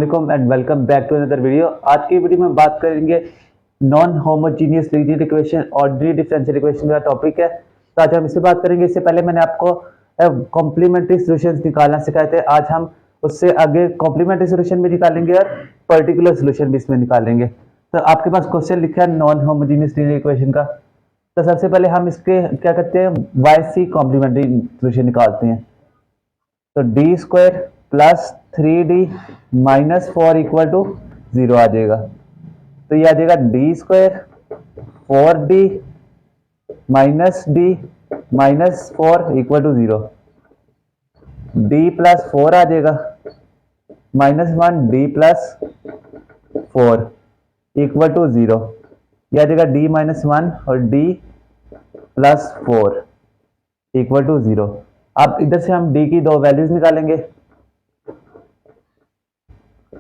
And welcome back to another video. आज की video में बात करेंगे non homogeneous linear equation ordinary differential equation का टॉपिक है। तो आज हम इससे बात करेंगे। इससे पहले मैंने आपको कॉम्प्लीमेंट्री सॉल्यूशंस निकालना सिखाए थे। आज हम उससे आगे कॉम्प्लीमेंट्री सॉल्यूशन भी निकालेंगे और पर्टिकुलर सॉल्यूशन भी इसमें निकालेंगे। तो आपके पास क्वेश्चन लिखा है नॉन होमोजीनियस लीनियर इक्वेशन का। तो सबसे पहले हम इसके क्या करते हैं, वाई सी कॉम्प्लीमेंट्री सॉल्यूशन निकालते हैं। तो D square plus 3d minus 4 equal to 0 आ जाएगा। तो ये आ जाएगा D square 4d minus D minus 4 equal to 0। D plus 4 आ जाएगा minus 1 D plus 4 equal to 0। यह आ जाएगा डी माइनस 1 और डी प्लस 4 इक्वल टू 0। अब इधर से हम d की दो वैल्यूज निकालेंगे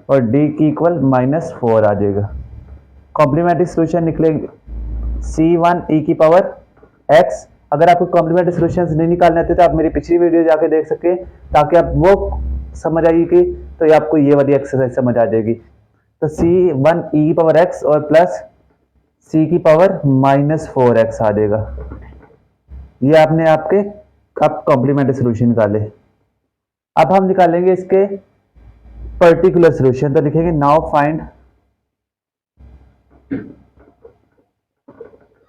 और d की इक्वल माइनस 4 आ जाएगा। कॉम्प्लीमेंट्री सॉल्यूशन निकलेंगे c1 e की पावर x। अगर आपको कॉम्प्लीमेंट्री सॉल्यूशंस नहीं निकालने आते तो आप मेरी पिछली वीडियो जाके देख सकते हैं, ताकि आप वो समझ आएगी तो ये आपको ये वाली एक्सरसाइज समझ आ जाएगी। तो c1 e की पावर x और प्लस c की पावर माइनस 4x आ जाएगा। ये आपने आपके अब कॉम्प्लीमेंट्री सॉल्यूशन निकाले। अब हम निकालेंगे इसके पर्टिकुलर सॉल्यूशन। तो लिखेंगे नाउ फाइंड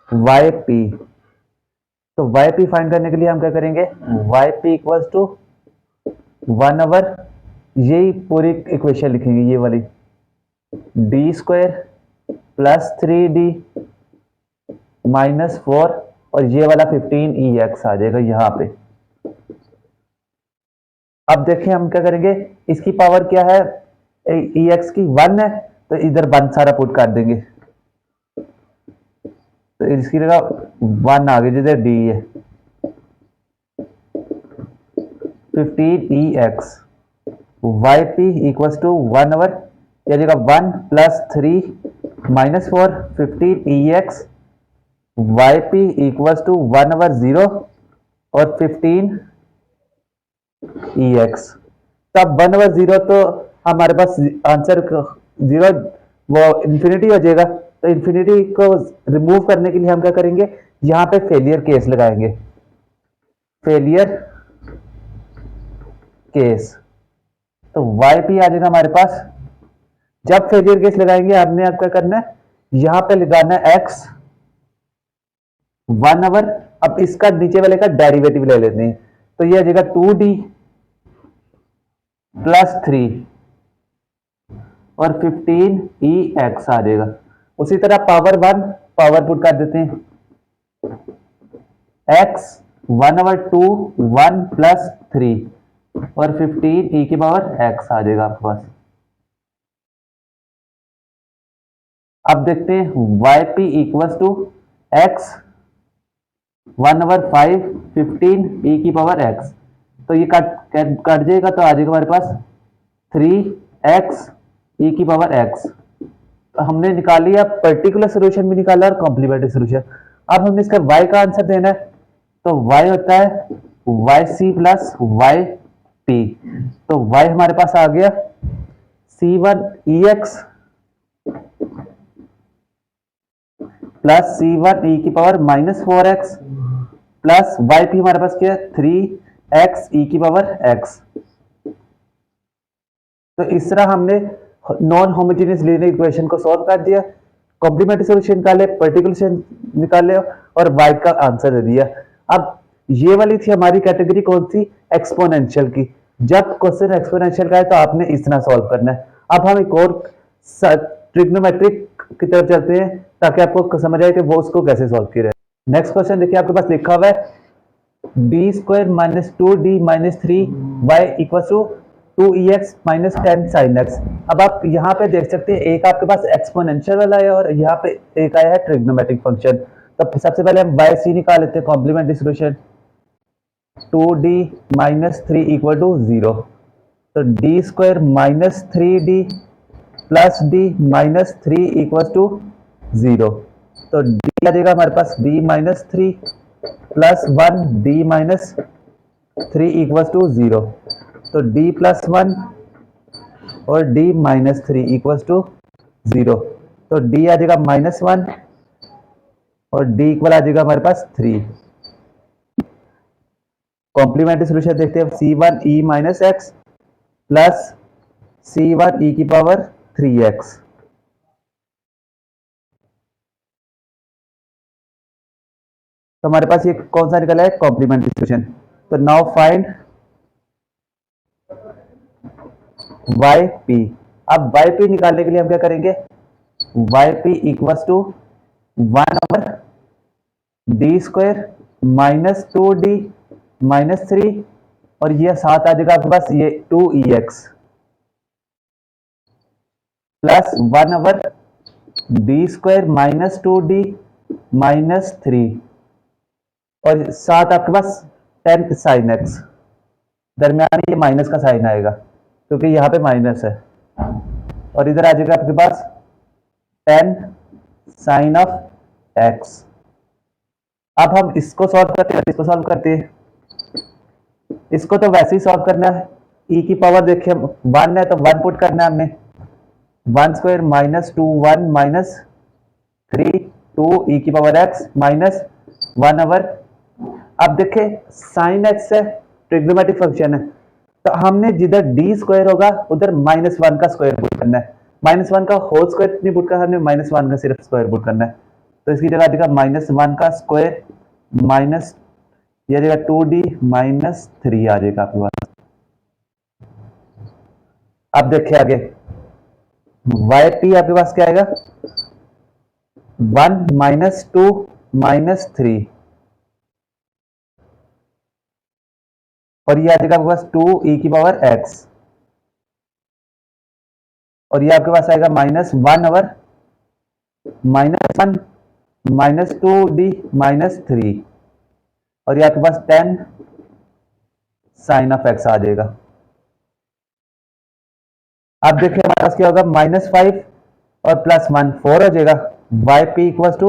वाई पी। तो वाई पी फाइंड करने के लिए हम क्या करेंगे, वाई पी इक्वल्स टू 1/, यही पूरी इक्वेशन लिखेंगे, ये वाली D square plus 3d minus 4 और ये वाला 15ex आ जाएगा यहां पे। अब देखें हम क्या करेंगे, इसकी पावर क्या है, ex की 1 है, तो इधर 1 सारा पुट कर देंगे। तो इसकी जगह 1 आ गई, जिधर d है 15ex। yp इक्वल्स टू 1/, यह जगह 1 plus 3 minus 4 15ex। yp equals to 1/0 और 15 ex। तब 1/0 तो हमारे पास आंसर 0 वो इंफिनिटी हो जाएगा। तो इंफिनिटी को रिमूव करने के लिए हम क्या करेंगे, यहां पे फेलियर केस लगाएंगे, फेलियर केस। तो yp आ जाएगा हमारे पास। जब फेलियर केस लगाएंगे हमने अब क्या करना है, यहां पे लगाना है x 1/। अब इसका नीचे वाले का डेरिवेटिव ले लेते हैं। तो ये आ जाएगा 2d प्लस 3 और 15ex आ जाएगा। उसी तरह पावर 1 पावर पुट कर देते हैं, x 1/2 1 प्लस 3 और 15e की पावर x आ जाएगा आपके पास। अब देखते हैं yp equals to x 1/5 15e की पावर x। तो ये कट जाएगा, तो आ जाएगा हमारे पास 3x e की पावर x। तो हमने निकाल लिया, पर्टिकुलर सॉल्यूशन भी निकाला और कॉम्प्लीमेंट्री सॉल्यूशन। अब हमने इसका y का आंसर देना है। तो y होता है yc प्लस yp। तो y हमारे पास आ गया c1 ex plus c1 e की power minus 4x plus yp हमारे पास क्या है 3x e की पावर x। तो इस तरह हमने नॉन होमोजेनियस लीनियर इक्वेशन को सॉल्व कर दिया, कॉम्प्लीमेंट्री सॉल्यूशन निकाले, पर्टिकुलर सॉल्यूशन निकाले और y का आंसर दे दिया। अब ये वाली थी हमारी कैटेगरी कौन सी, एक्सपोनेंशियल की। जब क्वेश्चन एक्सपोनेंशियल का है तो आपने इस तरह सॉल्व करना है। अब हम एक और ट्रिग्नोमेट्रिक की तरफ चलते हैं, ताकि आपको समझ आए कि वो उसको कैसे सॉल्व किया जाए। नेक्स्ट क्वेश्चन देखिए, आपके पास लिखा हुआ है D square minus 2d minus 3y equal to 2ex minus 10 sin x। अब आप यहाँ पे देख सकते हैं, एक आपके पास एक्सपोनेंशियल वाला है और यहाँ पे एक आया है ट्रिग्नोमेट्रिक फंक्शन। तो सबसे पहले हम y c निकाल लेते हैं, complementary solution 2d minus 3 equal to 0। तो D square minus 3d plus d minus 3 equal to 0। तो d आ जाएगा हमारे पास d minus 3 plus 1 d minus 3 equal to 0। तो d प्लस 1 और d -3 इक्वल्स टू 0। तो d आ जाएगा -1 और d इक्वल आ जाएगा हमारे पास 3। कॉम्प्लीमेंट्री सोल्यूशन देखते हैं। c1e - x प्लस c1e की पावर 3x। तो हमारे पास ये कौन सा निकला है, कॉम्प्लीमेंट्री सोल्यूशन। तो नाउ फाइंड yp। अब yp निकालने के लिए हम क्या करेंगे, yp equals to 1/d² -2d -3 और ये साथ आ जाएगा आपके पास ये 2ex प्लस 1/d² -2d -3 और साथ आपके पास 10 sin x। दरमियान ये माइनस का साइन आएगा क्योंकि यहाँ पे माइनस है और इधर आ जाएगा आपके पास 10 sin of x। अब हम इसको सॉल्व करते हैं, इसको सॉल्व करते हैं। इसको तो वैसे ही सॉल्व करना है, e की पावर देखिए 1 है तो 1 पुट करना है हमने। 1² -2 1 -3 2 e की पावर x -1/। अब देखें साइन x है, ट्रिग्नोमेट्रिक फंक्शन है, तो हमने जिधर d² होगा उधर -1 का स्क्वायर पुट करना है। -1 का होल स्क्वायर नहीं पुट करना, हमने -1 का सिर्फ स्क्वायर पुट करना है। तो इसकी जगह देखा -1 का स्क्वायर माइनस ये आ जाएगा 2d -3 आ जाएगा आपके पास। अब देखिए आगे yp आपके पास क्या आएगा, 1 -2 -3 और ये आ जाएगा आपके पास 2e की पावर x और ये आपके पास आएगा -1/(-1 -2d -3 और ये आपके पास 10 sin of x आ जाएगा। अब देखिए हमारे पास क्या होगा, -5 और +1 4 हो जाएगा। yp इक्वल्स टू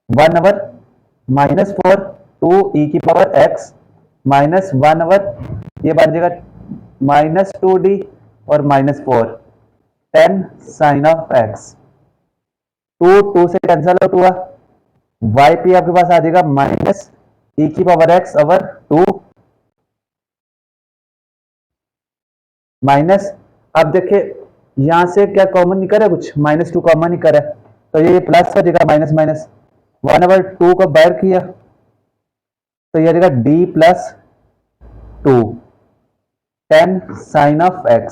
1/(-4 2e की पावर x -1/, ये बन जाएगा -2d और -4 10 sin of x। 2 से कैंसिल आउट हुआ, yp आपके पास आ जाएगा -e की पावर x/2 माइनस। अब देखिए यहां से क्या कॉमन नहीं करा, कुछ -2 कॉमन नहीं करा, तो ये प्लस हो जाएगा माइनस माइनस 1/2 को बाहर किया तो ये आ जाएगा d + 2 10 sin of x।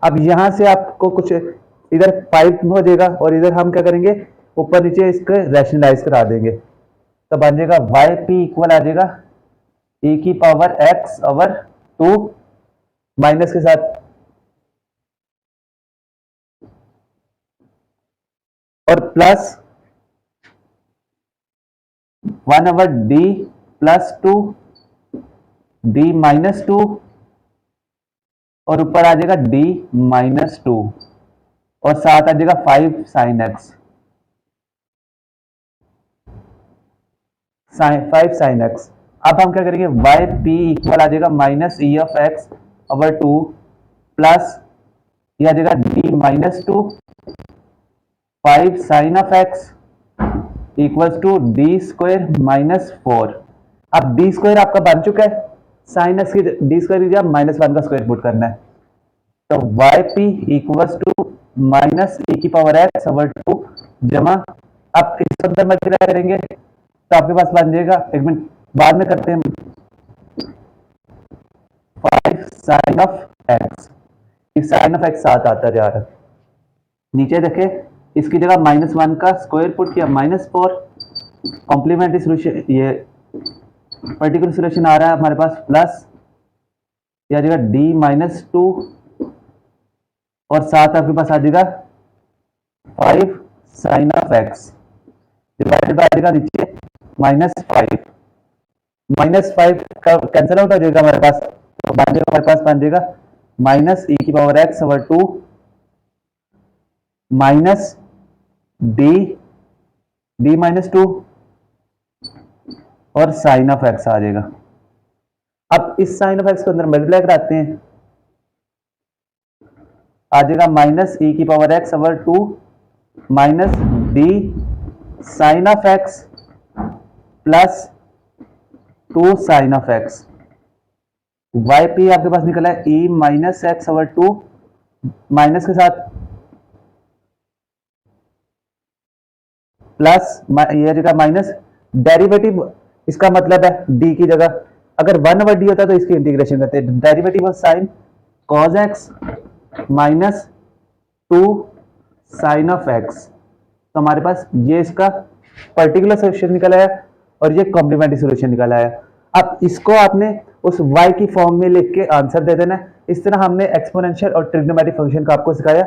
अब यहां से आपको कुछ इधर 5 हो जाएगा और इधर हम क्या करेंगे, ऊपर नीचे इसको रैशनलाइज करा देंगे, तो बन जाएगा yp इक्वल आ जाएगा e की पावर x/2 माइनस के साथ और प्लस 1/d + 2 d -2 और ऊपर आ जाएगा d -2 और साथ आ जाएगा 5 sin x 5 sin x। अब हम क्या करेंगे, yp इक्वल आ जाएगा -e(x/2 प्लस ये आ जाएगा d -2 5 sin of x equals to d² -4। अब d² आपका बन चुका है, sin x की d² की जगह -1 का स्क्वायर पुट करना है, तो yp इक्वल्स टू -e की पावर x/2 जमा, अब इस अंदर मल्टीप्लाई करेंगे तो आपके पास बन जाएगा, एक मिनट बाद में करते हैं, 5 sin of x। इस sin of x साथ आता जा रहा है, नीचे देखे इसकी जगह -1 का स्क्वायर पुट किया -4। कॉम्प्लीमेंट्री सोल्यूशन ये पर्टिकुलर सोल्यूशन आ रहा है हमारे पास प्लस ये आ जाएगा d -2 और साथ आपके पास आ जाएगा 5 sin of x divided by आएगा नीचे -5 -5 का कैंसिल आउट हो जाएगा हमारे पास, तो बन जाएगा हमारे पास बन जाएगा -e की पावर x/2 माइनस d -2 और sin of x आ जाएगा। अब इस sin of x को अंदर मल्टीप्लाई कराते हैं आ जाएगा माइनस ई की power X over 2 minus D sine of X plus 2 sine of X. Y P आपके पास निकला है E minus X over 2 minus के साथ प्लस ये जगह माइनस डेरिवेटिव, इसका मतलब है डी की जगह अगर 1 ओवर डी होता तो इसकी इंटीग्रेशन करते हैं, derivative of sine cos X minus 2 sine of X. तो हमारे पास ये इसका पर्टिकुलर सोल्यूशन निकला है और ये कॉम्प्लीमेंट्री सोल्यूशन निकला है। अब इसको आपने उस y की फॉर्म में लिख के आंसर दे देना है। इस तरह हमने एक्सपोनेंशियल और ट्रिग्नोमेट्रिक फंक्शन का आपको सिखाया।